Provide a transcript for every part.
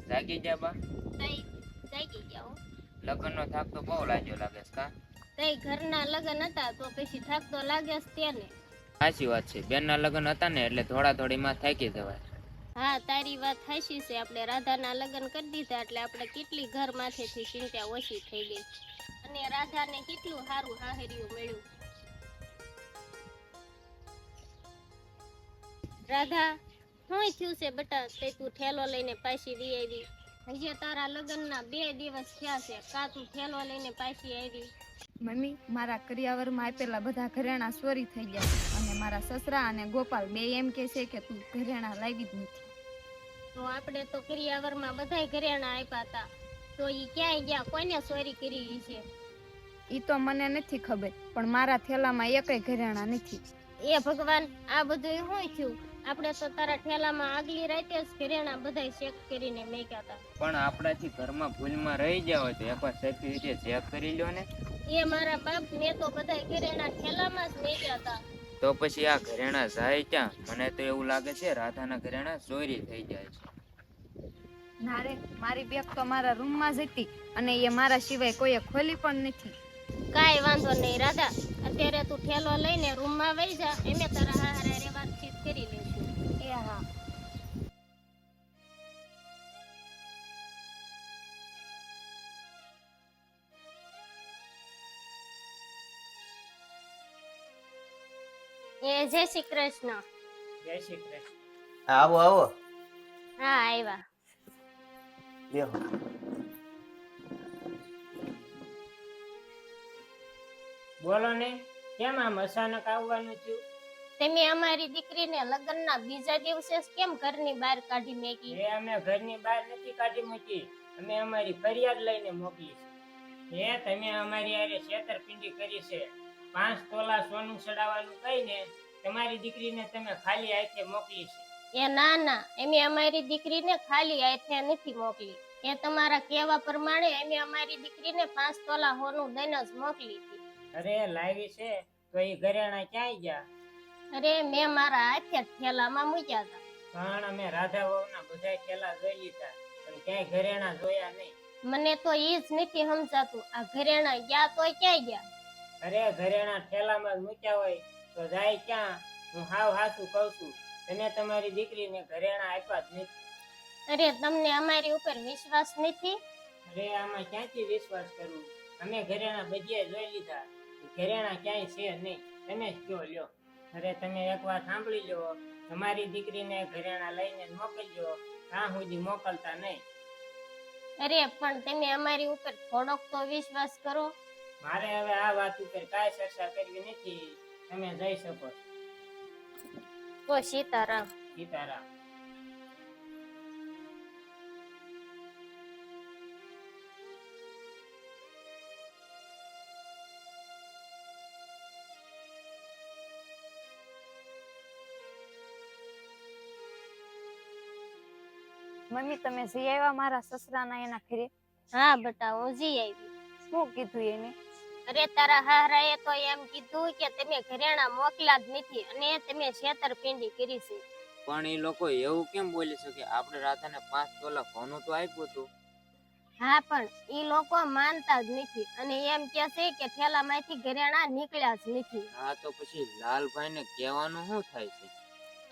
જાગી જા બા. તઈ જાગી ગયા હો. લગ્નનો થાક તો બહુ લાગ્યો લાગે છે કા? તઈ ઘરના લગ્ન હતા તો પછી થાક તો લાગે જ તેને. સાચી વાત છે, બેનના લગ્ન હતા ને એટલે થોડા થોડીમાં થાકી જવાય. હા તારી વાત હાચી છે. આપણે રાધાના લગ્ન કરી દીધા એટલે આપણે કેટલી ઘર માથેથી ચિંતા ઓછી થઈ ગઈ અને રાધાને કેટલું સારું હાહરિયું મળ્યું. રાધા શું થયું છે બટા? તે તું ઠેલો લઈને પાછી વી આવી? હજી તારા લગ્નના 2 દિવસ થયા છે, કા તું ઠેલો લઈને પાછી આવી? મમ્મી, મારા કરિયાવરમાં આપેલા બધા ઘરેણા ચોરી થઈ ગયા અને મારા સસરા અને ગોપાલ બે એમ કે છે કે તું ઘરેણા લાવી જ નથી. તો આપણે તો કરિયાવરમાં બધાય ઘરેણા આપ્યા હતા, તો ઈ ક્યાંય ગયા? કોઈને ચોરી કરી છે? ઈ તો મને નથી ખબર, પણ મારા થેલામાં એકય ઘરેણા નથી. એ ભગવાન, આ બધું શું થયું? આપણે તો તારા ઠેલામાં આગલી રાતે જ ઘરેણા બધાય ચેક કરીને મેક્યા હતા. પણ આપણાથી ઘરમાં ભૂલમાં રહી ગયા હોય તો એકવાર સરખી રીતે ચેક કરી લ્યો ને. એ મારા બાપ, મેં તો બધાય ઘરેણા ઠેલામાં જ મેક્યા હતા. તો પછી આ ઘરેણા જાય ક્યાં? મને તો એવું લાગે છે રાધાના ઘરેણા ચોરી થઈ જાય છે. ના રે, મારી બેગ તો મારા રૂમમાં જ હતી અને એ મારા સિવાય કોઈએ ખોલી પણ નથી. કાંઈ વાંધો નહીં રાધા, અત્યારે તું ઠેલો લઈને રૂમમાં વઈ જા, એમે તારા હારે વાતચીત કરી લઈશું. એ હા. જય શ્રી કૃષ્ણ. જય શ્રી કૃષ્ણ. આવો આવો, હા આવ્યા. બેહો. બોલો ને, કેમ આમ અચાનક આવવાનું થયું? તમે અમારી દીકરીને લગ્નના બીજા દિવસે જ કેમ ઘરની બહાર કાઢી મેકી? એ અમે ઘરની બહાર નથી કાઢી મૂકી, અમે અમારી ફરિયાદ લઈને મોકલી છે. એ તમે અમારી હારે છેતરપિંડી કરી છે. 5 તોલા સોનું ચડાવવાનું કહીને તમારી દીકરીને તમે ખાલી હાથે મોકલી છે. એ ના ના, અમે અમારી દીકરીને ખાલી હાથે નથી મોકલી. એ તમારા કહેવા પ્રમાણે અમે અમારી દીકરીને 5 તોલા સોનું દઈને જ મોકલી હતી. અરે લાવી છે તો એ ઘરેણા ક્યાંય ગયા? અરે મેં મારા હાથે ઠેલામાં મૂક્યા હતા. પણ અમે રાધા વહુના બધા થેલા જોઈ લીધા, પણ ક્યાંય ઘરેણા જોયા નહીં. મને તો ઈ જ નથી સમજાતું, આ ઘરેણા ગયા તો ક્યાં ગયા? અરે ઘરેણા ઠેલામાં જ મૂક્યા હોય તો જાય ક્યાં? હું હાવ હાચું કહું છું, તમે તમારી દીકરીને ઘરેણા આપ્યા જ નથી. અરે તમને અમારી ઉપર વિશ્વાસ નથી? અરે આમાં ક્યાંથી વિશ્વાસ કરવું? અમે ઘરેણા બધે જોઈ લીધા, ઘરેણા ક્યાંય છે નહીં. તમે જ કયો લ્યો. અરે તમે એક વાત સાંભળી લો, તમારી દીકરીને ઘરેણા લઈને મોકલજો, ત્યાં સુધી મોકલતા નહીં. અરે પણ તમે અમારી ઉપર થોડોક તો વિશ્વાસ કરો. મારે હવે આ વાત ઉપર કાંઈ ચર્ચા કરવી નથી, તમે જઈ શકો. તો સીતારામ. સીતારામ. મમ્મી, તમે જઈ આવ્યા મારા સસરાના એના ઘરે? હા બટા, હું જી આવી. શું કીધું એને? અરે તારા હારાએ તો એમ કીધું કે તમે ઘરેણા મોકલા જ નથી અને તમે છેતરપિંડી કરી છે. પણ એ લોકો એવું કેમ બોલી શકે? આપણે રાધાને 5 તોલા સોનું તો આપ્યું હતું. હા પણ ઈ લોકો માનતા જ નથી અને એમ કે છે કે ઠેલામાંથી ઘરેણા નીકળ્યા જ નથી. હા તો પછી લાલભાઈને કહેવાનું શું થાય છે?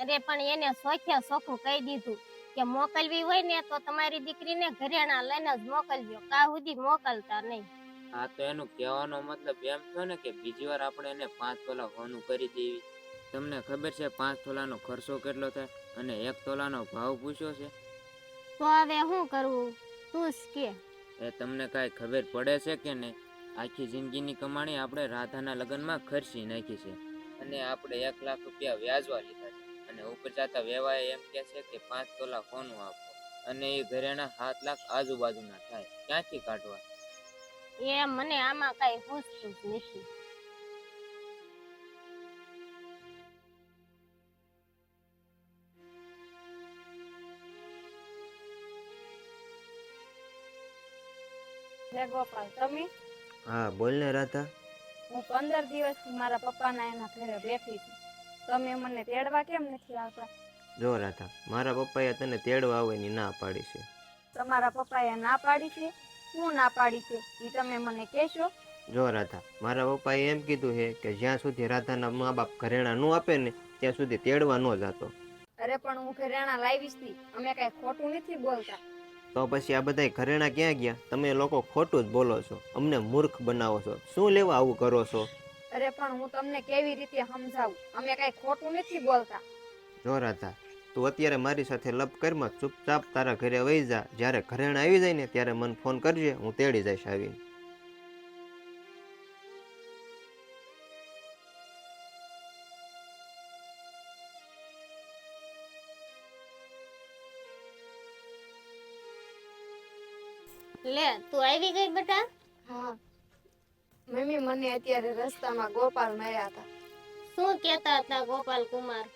અરે પણ એને સોખે સોખું કહી દીધું કે મોકલવી હોય ને તો તમારી દીકરીને ઘરેણા લઈને જ મોકલજો, કા સુધી મોકલતા નહીં. હા તો એનું કહેવાનો મતલબ એમ થયો ને કે બીજી વાર આપણે એને 5 તોલા સોનું કરી દેવી. તમને ખબર છે 5 તોલાનો ખર્ચો કેટલો થાય અને 1 તોલાનો ભાવ પૂછ્યો છે? તો હવે શું કરવું, તું જ કે. એ તમને કાંઈ ખબર પડે છે કે નહીં? આખી જિંદગીની કમાણી આપણે રાધાના લગ્નમાં ખર્ચી નાખી છે અને આપણે 1 લાખ રૂપિયા વ્યાજવા લીધા છે અને ઉપર જતા વેવાય એમ કહે છે કે 5 તોલા સોનું આપો અને એ ઘરેણા 7 લાખ આજુબાજુના થાય, ક્યાંથી કાઢવા? એ મને આમાં કઈ પૂછતું જ નથી. લે ગોપાલ, તમે? હા બોલ ને રાધા. હું 15 દિવસથી મારા પપ્પાના એના ઘરે બેઠી છું, તમે મને તેડવા કેમ નથી આવતા? જો રાધા, મારા પપ્પાએ તને તેડવા આવવાની ના પાડી છે. તો તમારા પપ્પાએ ના પાડી છે? શું ના પાડી છે એ તમે મને કહેશો? જો રાધા, મારા પપ્પાએ એમ કીધું છે કે જ્યાં સુધી રાધાના મા બાપ ઘરેણા ન આપે ને ત્યાં સુધી તેડવા ન જાતો. અરે પણ હું ઘરેણા લાવીશ તી, અમે કઈ ખોટું નથી બોલતા. તો પછી આ બધાય ઘરેણા ક્યાં ગયા? તમે લોકો ખોટું જ બોલો છો, અમને મૂર્ખ બનાવો છો. શું લેવા આવું કરો છો? અરે પણ હું તમને કેવી રીતે સમજાવું? અમે કઈ ખોટું નથી બોલતા. જો રાધા, તું અત્યારે મારી સાથે લપ કરમાં ચૂપચાપ તારા ઘરે વહી જા. જ્યારે ઘરેણા આવી જાય ને ત્યારે મને ફોન કરજે, હું તેડી જઈશ આવીને. લે તું આવી ગઈ બેટા. હા મમ્મી, મને અત્યારે રસ્તામાં ગોપાલ મળ્યા હતા. શું કહેતા હતા ગોપાલ કુમાર?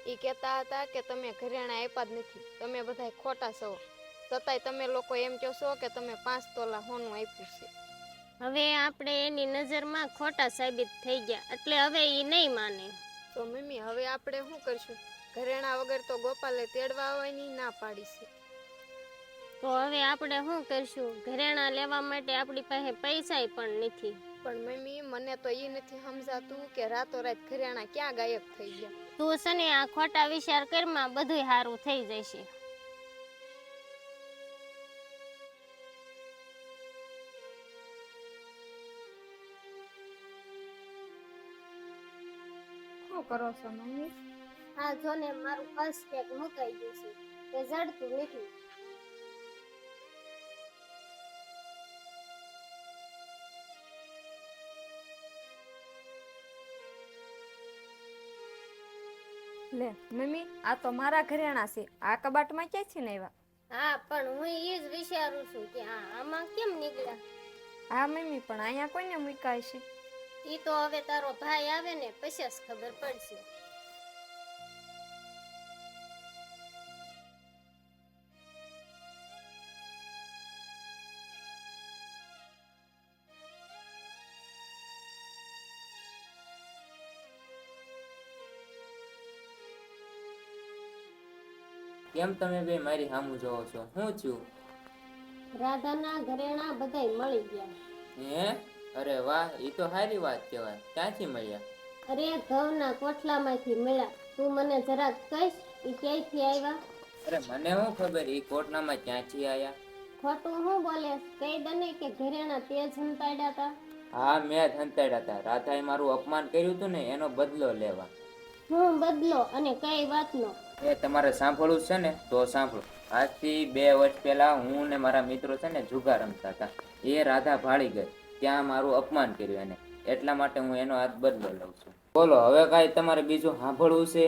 એ કહેતા હતા કે તમે ઘરેણા આપ્યા જ નથી, તમે બધા ખોટા છો. છતાંય તમે લોકો એમ કહો છો કે તમે 5 તોલા સોનું આપ્યું છે. હવે આપણે એની નજરમાં ખોટા સાબિત થઈ ગયા, એટલે હવે એ નહીં માને. તો મમ્મી, હવે આપણે શું કરશું? ઘરેણા વગર તો ગોપાલે તેડવા આવવાની ના પાડી છે. તો હવે આપણે શું કરશું? ઘરેણા લેવા માટે આપણી પાસે પૈસાય પણ નથી. પણ મમ્મી, મને તો એ નથી સમજાતું કે રાતોરાત ઘરેણા ક્યાં ગાયબ થઈ ગયા. તું છે ને આ ખોટા વિચાર કરમાં બધુંય સારું થઈ જશે. શું કરો છો મમ્મી? આ જો ને મારું પર્સ ક્યાંક મુકાઈ ગયું છે, તે જડતું નથી. લે મમ્મી, આ તો મારા ઘરેણા છે. આ કબાટમાં ક્યાંથી ને આવ્યા? હા પણ હું એ જ વિચારું છું કે આમાં કેમ નીકળ્યા. હા મમ્મી, પણ અહીંયા કોઈને મૂકાય છે? ઈ તો હવે તારો ભાઈ આવે ને પછી જ ખબર પડશે. કેમ તમે બે મારી સામું જોવો છો? શું થયું? રાધાના ઘરેણા બધાય મળી ગયા. હે? અરે વાહ, એ તો સારી વાત કહેવાય. ક્યાંથી મળ્યા? અરે ઘઉંના કોઠલામાંથી મળ્યા. તું મને જરાક કહીશ ઈ ક્યાંથી આવ્યા? અરે મને શું ખબર એ કોટનામાં ક્યાંથી આયા? ખોટું હું બોલે? કહી દે ને કે ઘરેણા તે જ હંતાડ્યા હતા. હા, મેં જ હંતાડ્યા હતા. રાધાએ મારું અપમાન કર્યું હતું ને એનો બદલો લેવા. હું બદલો અને કઈ વાતનો? એ તમારે સાંભળવું છે ને તો સાંભળો. આજથી 2 વર્ષ પહેલા હું ને મારા મિત્રો છે ને જુગાર રમતા હતા. એ રાધા ભાળી ગઈ, ત્યાં મારું અપમાન કર્યું એને, એટલા માટે હું એનો હાથ બદલો લઉં છું. બોલો, હવે કાંઈ તમારે બીજું સાંભળવું છે?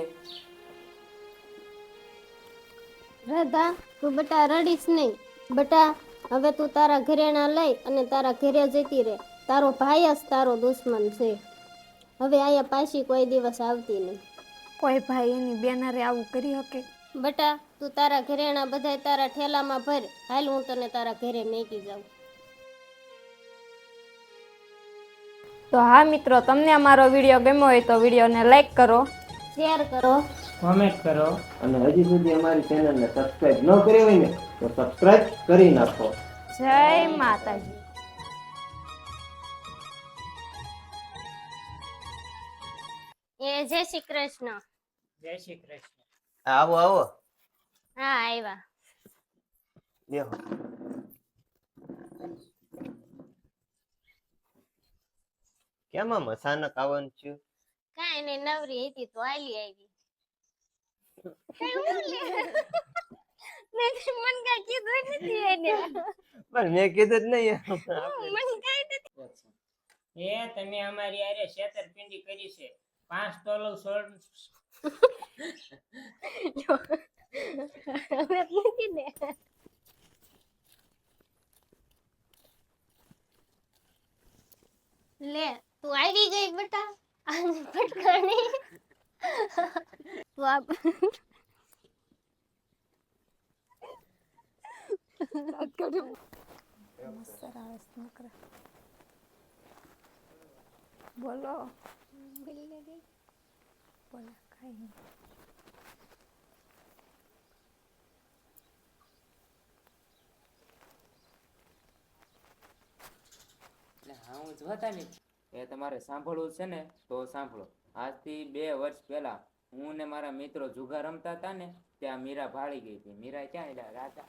રાધા, તું બેટા રડીશ નહીં. બેટા હવે તું તારા ઘરેણા લઈ અને તારા ઘરે જતી રહે. તારો ભાઈ જ તારો દુશ્મન છે. હવે અહીંયા પાછી કોઈ દિવસ આવતી નહીં. કોઈ ભાઈ એની બેનરે આવું કરી શકે? બેટા તું તારા ઘરેણા બધાય તારા ઠેલામાં ભર. હાલ હું તને તારા ઘરે મેકી જાઉં. તો હા મિત્રો, તમને અમારો વિડીયો ગમ્યો હોય તો વિડીયોને લાઈક કરો, શેર કરો, કોમેન્ટ કરો. અને હજી સુધી અમારી ચેનલને સબસ્ક્રાઇબ ન કરી હોય ને તો સબસ્ક્રાઇબ કરી નાખો. જય માતાજી. જય શ્રી કૃષ્ણ. જય શ્રી કૃષ્ણ. આવો આવો, હા આવ્યા. બેહો. કેમ આમ અચાનક આવવાનું થયું? કાંઈ નહીં, નવરી હતી તો આલી આવી. મને કાંઈ કીધું નથી એને. પણ મેં કીધું જ નહીં. મને કાંઈ નથી. એ તમે અમારી આરે છેતરપિંડી કરી છે. 5 તોલો સોળ હવે મૂકી દે. લે તું આવી ગઈ બેટા. ફટકાણી તું આપ. બોલો. બોલી ગઈ. બોલો કઈ નહીં. હું જોતા નહીં. એ તમારે સાંભળવું છે ને તો સાંભળો. આજથી 2 વર્ષ પહેલા હું ને મારા મિત્રો જુગાર રમતા હતા ને ત્યાં મીરા ભાળી ગઈ હતી. મીરા ક્યાં એલા રાજા